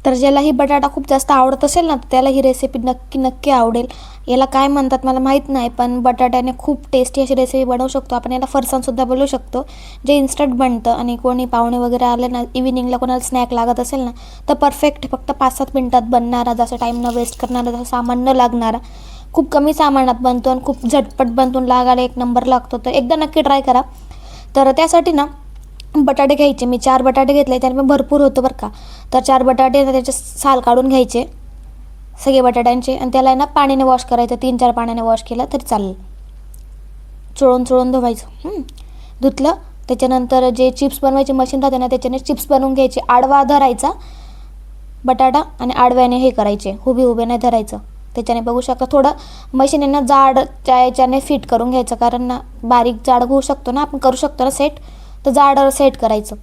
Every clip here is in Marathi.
तर ज्याला ही बटाटा खूप जास्त आवडत असेल ना, त्याला ही रेसिपी नक्की आवडेल. याला काय म्हणतात मला माहीत नाही, पण बटाट्याने खूप टेस्टी अशी रेसिपी बनवू शकतो आपण. याला फरसाणसुद्धा बोलू शकतो, जे इन्स्टंट बनतं. आणि कोणी पाहुणे वगैरे आले ना, इव्हिनिंगला कोणाला स्नॅक लागत असेल ना, तर परफेक्ट फक्त 5-7 मिनटात बनणारा, जसं टाईम न वेस्ट करणारा, जसं सामान न लागणारा, खूप कमी सामानात बनतो आणि खूप झटपट बनतो, लागायला एक नंबर लागतो. तर एकदा नक्की ट्राय करा. तर त्यासाठी ना बटाटे घ्यायचे. मी 4 बटाटे घेतले, त्याने पण भरपूर होतं बरं का. तर 4 बटाटे त्याचे साल काढून घ्यायचे सगळे बटाट्यांचे, आणि त्याला ना पाण्याने वॉश करायचं. 3-4 पाण्याने वॉश केलं तरी चालेल. चोळून धुवायचं. धुतलं त्याच्यानंतर जे चिप्स बनवायचे मशीन राहते ना, त्याच्याने चिप्स बनवून घ्यायचे. आडवा धरायचा बटाटा आणि आडव्याने हे करायचे, उभे नाही धरायचं. त्याच्याने बघू शकता थोडं मशीन आहे ना जाड याच्याने फिट करून घ्यायचं, कारण ना बारीक जाड होऊ शकतो ना, आपण करू शकतो ना सेट, तर जाड सेट करायचं.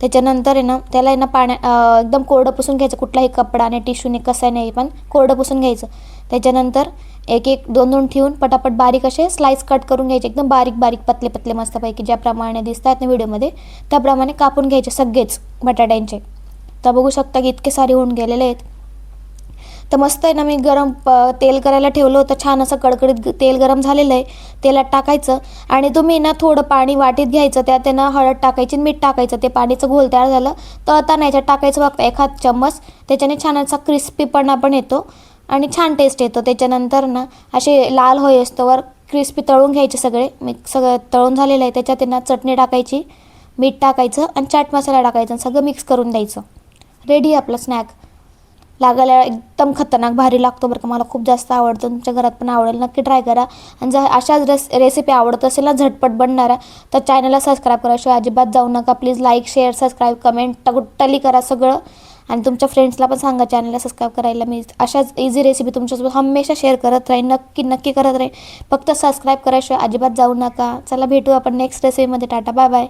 त्याच्यानंतर आहे ना त्याला आहे ना एकदम कोरडं पुसून घ्यायचं. कुठलाही कपडा आणि टिश्यूने कसं नाही, पण कोरडं पुसून घ्यायचं. त्याच्यानंतर 1-1, 2-2 ठेवून पटापट बारीक असे स्लाइस कट करून घ्यायचे. एकदम बारीक पतले मस्तपैकी ज्याप्रमाणे दिसतात ना व्हिडिओमध्ये, त्याप्रमाणे कापून घ्यायचे सगळेच बटाट्यांचे. तर बघू शकता की इतके सारे होऊन गेलेले आहेत. तर मस्त आहे ना, मी गरम तेल करायला ठेवलं होतं. छान असं कडकडीत तेल गरम झालेलं आहे. तेलात टाकायचं आणि तुम्ही ना थोडं पाणी वाटीत घ्यायचं, त्यात ना हळद टाकायची, मीठ टाकायचं. ते पाणीचं घोल तयार झालं तळताना याच्यात टाकायचं फक्त 1 चम्मच. त्याच्याने छान असा क्रिस्पीपणा पण येतो आणि छान टेस्ट येतो. त्याच्यानंतर ना असे लाल होईस्तोवर क्रिस्पी तळून घ्यायचे सगळे. मी सगळं तळून झालेलं आहे. त्याच्यात ना चटणी टाकायची, मीठ टाकायचं आणि चाट मसाला टाकायचा आणि सगळं मिक्स करून द्यायचं. रेडी आपलं स्नॅक. लागायला एकदम खतरनाक भारी लागतो बरं का. मला खूप जास्त आवडतं, तुमच्या घरात पण आवडेल. नक्की ट्राय करा. आणि जर अशाच रेसिपी आवडत असेल ना झटपट बनणारा, तर चॅनलला सबस्क्राईब कराशिवाय अजिबात जाऊ नका. Please like, share, subscribe, comment टली करा सगळं. आणि तुमच्या फ्रेंड्सला पण सांगा चॅनलला सबस्क्राईब करायला. मी अशाच इझी रेसिपी तुमच्यासोबत हमेशा शेअर करत राहीन. नक्की करत राहीन. फक्त सबस्क्राईब कराशिवाय अजिबात जाऊ नका. चला भेटू आपण नेक्स्ट रेसिपीमध्ये. Tata, bye bye.